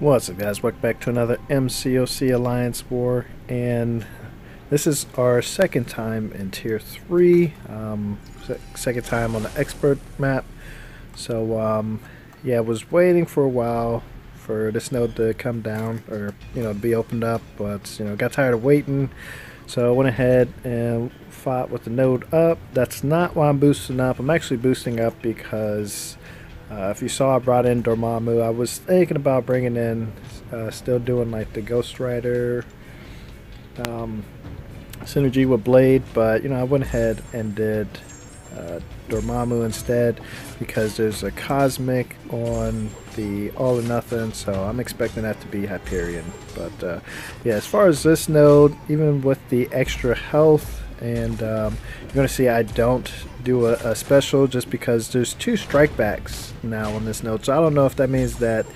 What's up, guys? Welcome back to another MCOC Alliance War, and this is our second time in Tier 3, second time on the Expert map. So, yeah, I was waiting for a while for this node to come down, or, to be opened up, but, got tired of waiting, so I went ahead and fought with the node up. That's not why I'm boosting up. I'm actually boosting up because if you saw, I brought in Dormammu. I was thinking about bringing in, still doing like the Ghost Rider synergy with Blade, but I went ahead and did Dormammu instead because there's a Cosmic on the All or Nothing, so I'm expecting that to be Hyperion. But yeah, as far as this node, even with the extra health, and you're going to see I don't do a special just because there's 2 strikebacks now on this node. So I don't know if that means that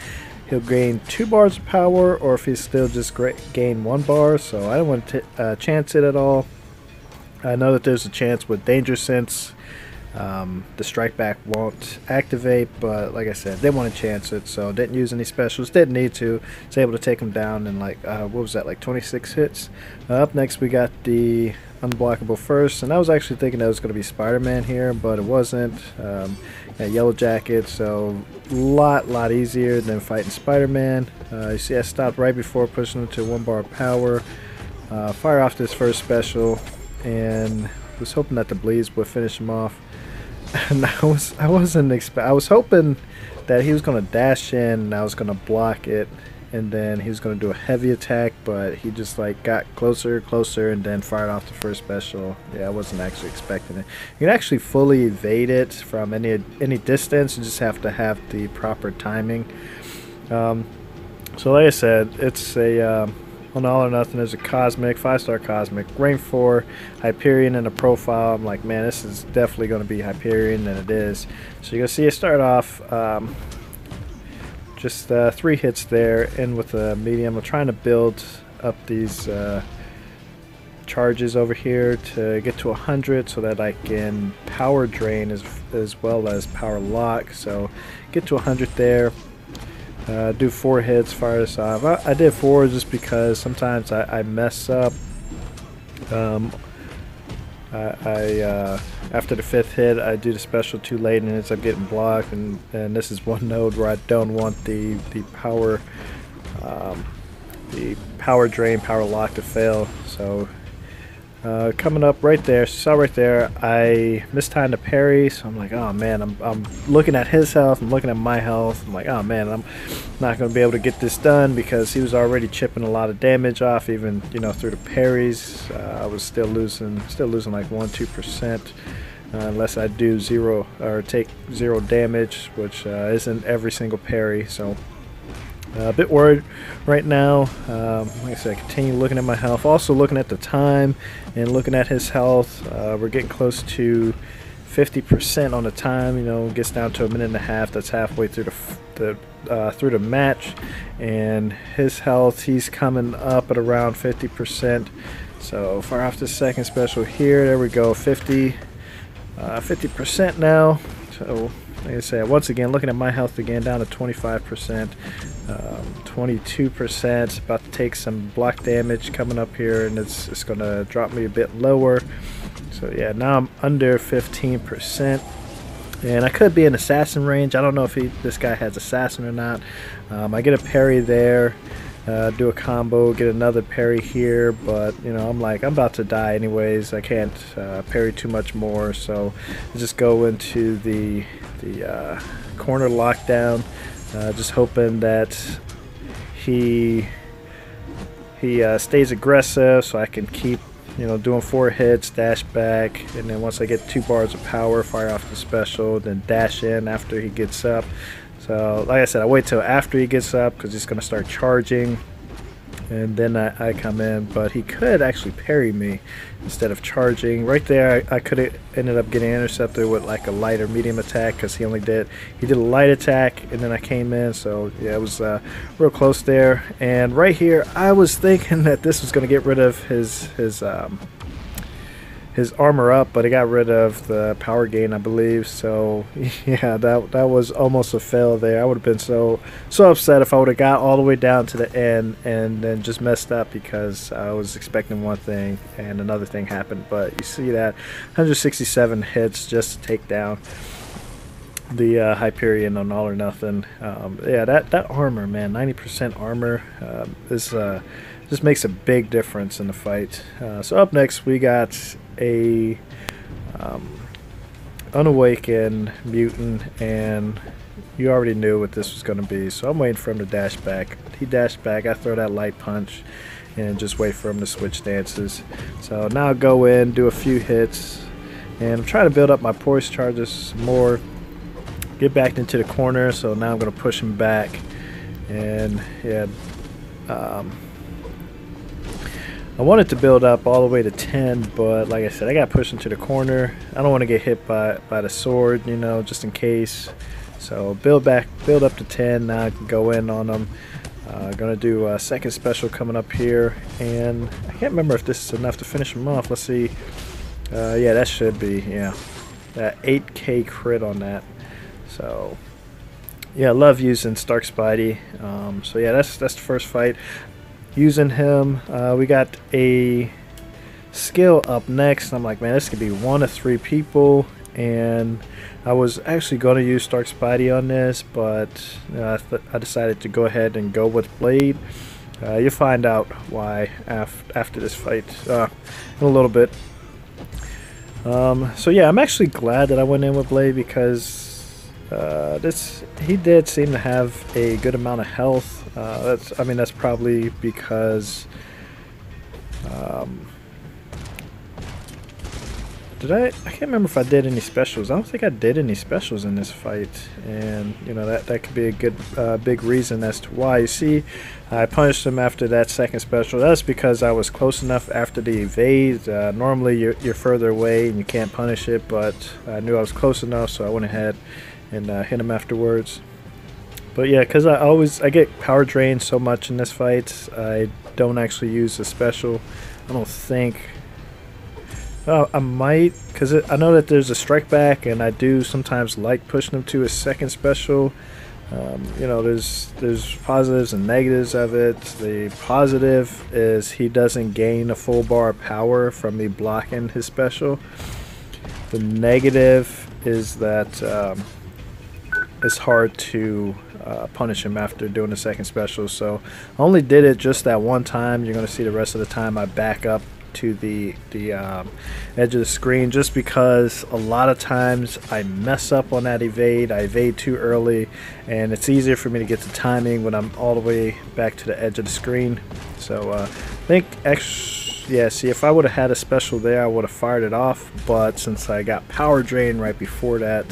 he'll gain 2 bars of power or if he's still just gain 1 bar. So I don't want to chance it at all. I know that there's a chance with Danger Sense the strike back won't activate, but like I said, they want to chance it, so didn't use any specials, didn't need to. Was able to take him down in like what was that, like 26 hits. Up next we got the unblockable first, and I was actually thinking that was going to be Spider-Man here, but it wasn't. Yellowjacket, so lot easier than fighting Spider-Man. You see I stopped right before pushing him to 1 bar of power, fire off this first special, and was hoping that the bleeds would finish him off. And I was hoping that he was gonna dash in and I was gonna block it, and then he was gonna do a heavy attack, but he just like got closer and then fired off the first special. Yeah, I wasn't actually expecting it. You can actually fully evade it from any distance. You just have to have the proper timing. So like I said, it's a on All or Nothing. There's a Cosmic, 5-star Cosmic, rank 4, Hyperion in a profile. I'm like, man, this is definitely going to be Hyperion, and it is. So you're going to see it start off just 3 hits there, in with a medium. I'm trying to build up these charges over here to get to 100 so that I can power drain as well as power lock. So get to 100 there. Do 4 hits, fire this off. I did 4 just because sometimes I mess up. After the 5th hit, I do the special too late and it ends up getting blocked. And this is one node where I don't want the power drain, power lock to fail. So coming up right there, saw right there, I mistimed the parry, so I'm like, oh man, I'm looking at his health, I'm looking at my health, I'm like, oh man, I'm not going to be able to get this done because he was already chipping a lot of damage off, even through the parries. I was still losing like 1-2%, unless I do 0 or take 0 damage, which isn't every single parry. So a bit worried right now. Like I said, continue looking at my health, also looking at the time and looking at his health. We're getting close to 50% on the time. Gets down to 1.5 minutes. That's halfway through the match, and his health, he's coming up at around 50%. So fire off the second special here. There we go, 50% now. So like I said, once again, looking at my health again, down to 25%, 22%. About to take some block damage coming up here, and it's going to drop me a bit lower. So yeah, now I'm under 15%, and I could be in assassin range. I don't know if this guy has assassin or not. I get a parry there, do a combo, get another parry here, but I'm about to die anyways. I can't parry too much more, so I just go into the corner lockdown, just hoping that he stays aggressive so I can keep doing 4 hits, dash back, and then once I get 2 bars of power, fire off the special, then dash in after he gets up. So like I said, I wait till after he gets up because he's going to start charging, and then I come in, but he could actually parry me instead of charging. Right there, I could have ended up getting intercepted with like a light or medium attack because he did a light attack, and then I came in. So yeah, it was real close there. And right here, I was thinking that this was going to get rid of his his armor up, but he got rid of the power gain, I believe. So yeah, that was almost a fail there. I would have been so upset if I would have got all the way down to the end and then just messed up because I was expecting one thing and another thing happened. But you see that 167 hits just to take down the Hyperion on All or Nothing. Yeah, that armor, man, 90% armor is just makes a big difference in the fight. So up next we got a unawakened mutant, and you already knew what this was going to be, so I'm waiting for him to dash back. He dashed back. I throw that light punch and just wait for him to switch stances. So now I'll go in, do a few hits, and I'm trying to build up my poise charges some more, get back into the corner. So now I'm going to push him back, and yeah, I wanted to build up all the way to 10, but like I said, I got pushed into the corner. I don't want to get hit by the sword, you know, just in case. So build up to 10. Now I can go in on them. Gonna do a second special coming up here, and I can't remember if this is enough to finish him off. Let's see. Yeah, that should be. Yeah, that 8K crit on that. So yeah, I love using Stark Spidey. So yeah, that's the first fight. Using him, we got a skill up next. I'm like, man, this could be 1 of 3 people, and I was actually going to use Stark Spidey on this, but I decided to go ahead and go with Blade. You'll find out why after this fight in a little bit. So yeah, I'm actually glad that I went in with Blade because he did seem to have a good amount of health. That's probably because I can't remember if I did any specials. I don't think I did any specials in this fight, and you know that could be a good big reason as to why. You see, I punished him after that second special. That's because I was close enough after the evade. Normally you're further away and you can't punish it, but I knew I was close enough, so I went ahead and hit him afterwards. But yeah, because I get power drained so much in this fight, I don't actually use the special. I don't think. Well, I might, because I know that there's a strike back, and I do sometimes like pushing him to his second special. You know, there's positives and negatives of it. The positive is he doesn't gain a full bar of power from me blocking his special. The negative is that it's hard to punish him after doing the second special. So I only did it just that one time. You're going to see the rest of the time I back up to the edge of the screen, just because a lot of times I mess up on that evade. I evade too early, and it's easier for me to get the timing when I'm all the way back to the edge of the screen. So I think yeah, see, if I would have had a special there, I would have fired it off, but since I got power drain right before that,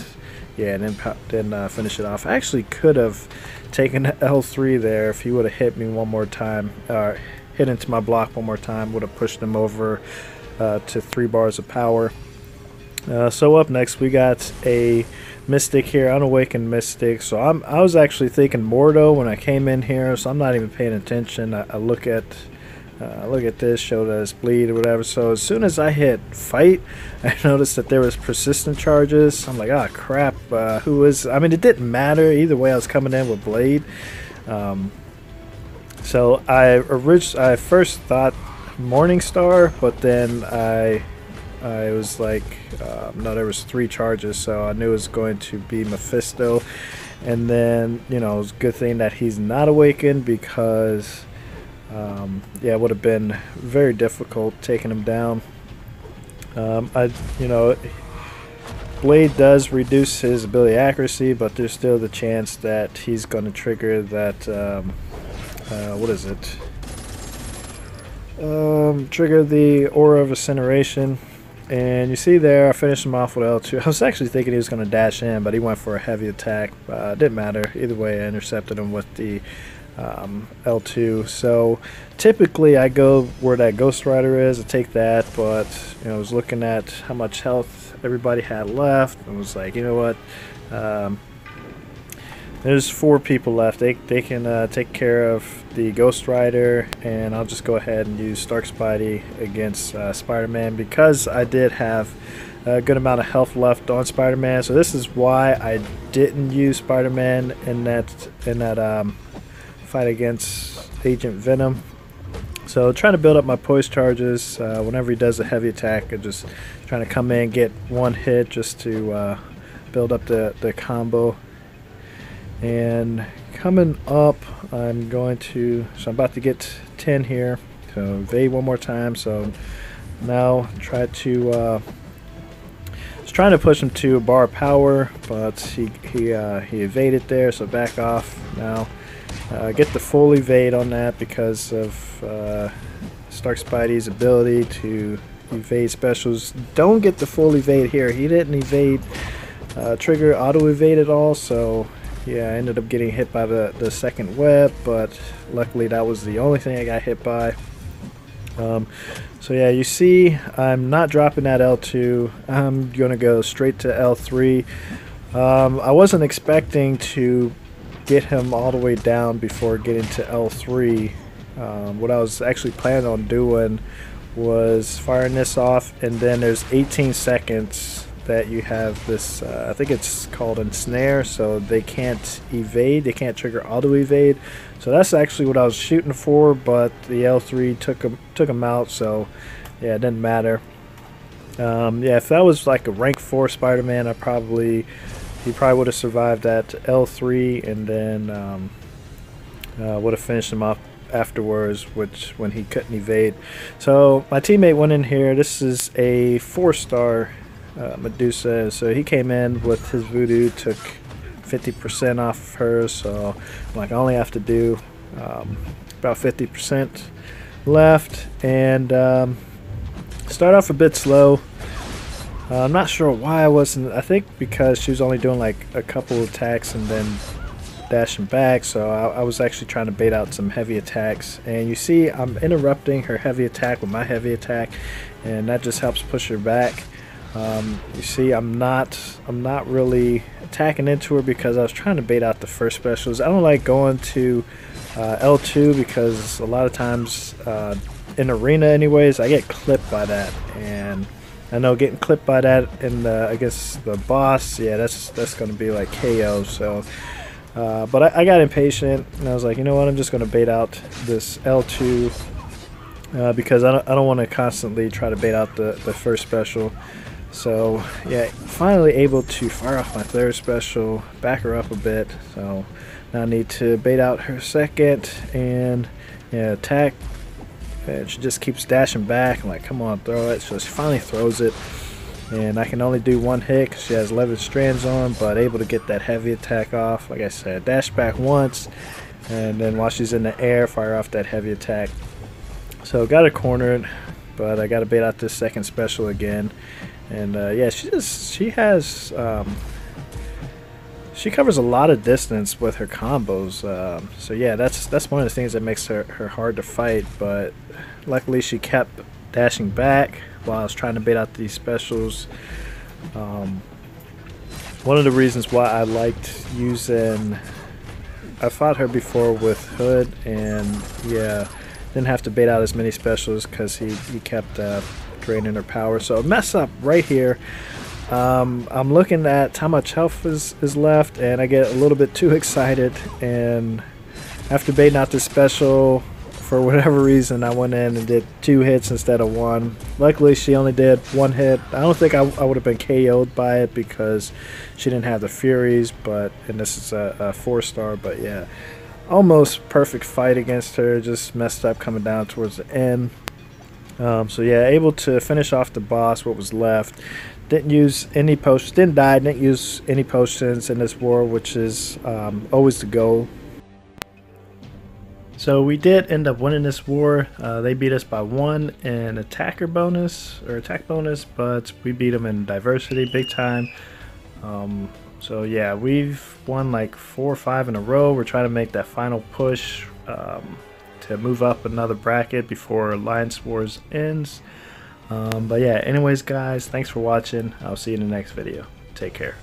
yeah, and then finish it off. I actually could have taken L3 there if he would have hit me one more time, hit into my block one more time, would have pushed him over to 3 bars of power. So up next we got a Mystic here, Unawakened Mystic. So I was actually thinking Mordo when I came in here, so I'm not even paying attention. I look at this, show that it's bleed or whatever. So as soon as I hit fight, I noticed that there was persistent charges. I'm like, ah, crap. Who is? I mean, it didn't matter either way. I was coming in with Blade. So I first thought Morningstar, but then I was like, no, there was 3 charges, so I knew it was going to be Mephisto. And then, you know, it was a good thing that he's not awakened, because yeah, it would have been very difficult taking him down. You know, Blade does reduce his ability accuracy, but there's still the chance that he's going to trigger that what is it? Trigger the Aura of Incineration. And you see there, I finished him off with L2. I was actually thinking he was going to dash in, but he went for a heavy attack. It didn't matter. Either way, I intercepted him with the L2. So typically I go where that Ghost Rider is. I take that, but you know, I was looking at how much health everybody had left and was like, you know what? There's 4 people left. They can take care of the Ghost Rider, and I'll just go ahead and use Stark Spidey against Spider-Man, because I did have a good amount of health left on Spider-Man. So this is why I didn't use Spider-Man in that fight against Agent Venom. So trying to build up my poise charges. Whenever he does a heavy attack, I'm just trying to come in, get one hit just to build up the combo. And coming up, I'm about to get 10 here. So evade one more time. So now trying to push him to a bar of power, but he evaded there. So back off now. Get the full evade on that because of Stark Spidey's ability to evade specials. Don't get the full evade here. He didn't evade trigger auto evade at all, so yeah, I ended up getting hit by the second web, but luckily that was the only thing I got hit by. So yeah, you see I'm not dropping that L2. I'm gonna go straight to L3. I wasn't expecting to get him all the way down before getting to L3. What I was actually planning on doing was firing this off, and then there's 18 seconds that you have this, I think it's called ensnare, so they can't evade, they can't trigger auto evade. So that's actually what I was shooting for, but the L3 took him out, so yeah, it didn't matter. Yeah, if that was like a rank 4 Spider-Man, he probably would have survived that L3, and then would have finished him off afterwards, when he couldn't evade. So my teammate went in here. This is a 4-star Medusa, so he came in with his voodoo, took 50% off of her, so like I only have to do about 50% left, and start off a bit slow. I'm not sure why I wasn't. I think because she was only doing like a couple attacks and then dashing back, so I was actually trying to bait out some heavy attacks, and you see I'm interrupting her heavy attack with my heavy attack, and that just helps push her back. You see I'm not really attacking into her because I was trying to bait out the first specials. I don't like going to L2 because a lot of times in arena anyways I get clipped by that, and I know getting clipped by that in against the boss, yeah, that's going to be like KO. So but I got impatient, and I was like, you know what, I'm just going to bait out this L2 because I don't want to constantly try to bait out the first special. So yeah, finally able to fire off my third special, back her up a bit. So now I need to bait out her second, and yeah, attack, and she just keeps dashing back. I'm like, come on, throw it. So she finally throws it, and I can only do one hit because she has 11 strands on, but able to get that heavy attack off. Like I said, dash back once, and then while she's in the air, fire off that heavy attack. So got her cornered, but I got to bait out this second special again. And yeah, she covers a lot of distance with her combos. So yeah, that's one of the things that makes her hard to fight. But luckily, she kept dashing back while I was trying to bait out these specials. One of the reasons why I liked using, I fought her before with Hood, and yeah, didn't have to bait out as many specials because he kept draining her power. So a mess up right here. I'm looking at how much health is left, and I get a little bit too excited, and after baiting out this special, for whatever reason, I went in and did 2 hits instead of 1. Luckily, she only did 1 hit. I don't think I would have been KO'd by it because she didn't have the Furies, and this is a 4-star, but yeah, almost perfect fight against her, just messed up coming down towards the end. So yeah, able to finish off the boss, what was left. Didn't use any potions, didn't die, didn't use any potions in this war, which is always the goal. So we did end up winning this war. They beat us by 1 in attack bonus, but we beat them in diversity big time. So yeah, we've won like 4 or 5 in a row. We're trying to make that final push to move up another bracket before Alliance Wars ends. But yeah, anyways guys, thanks for watching. I'll see you in the next video. Take care.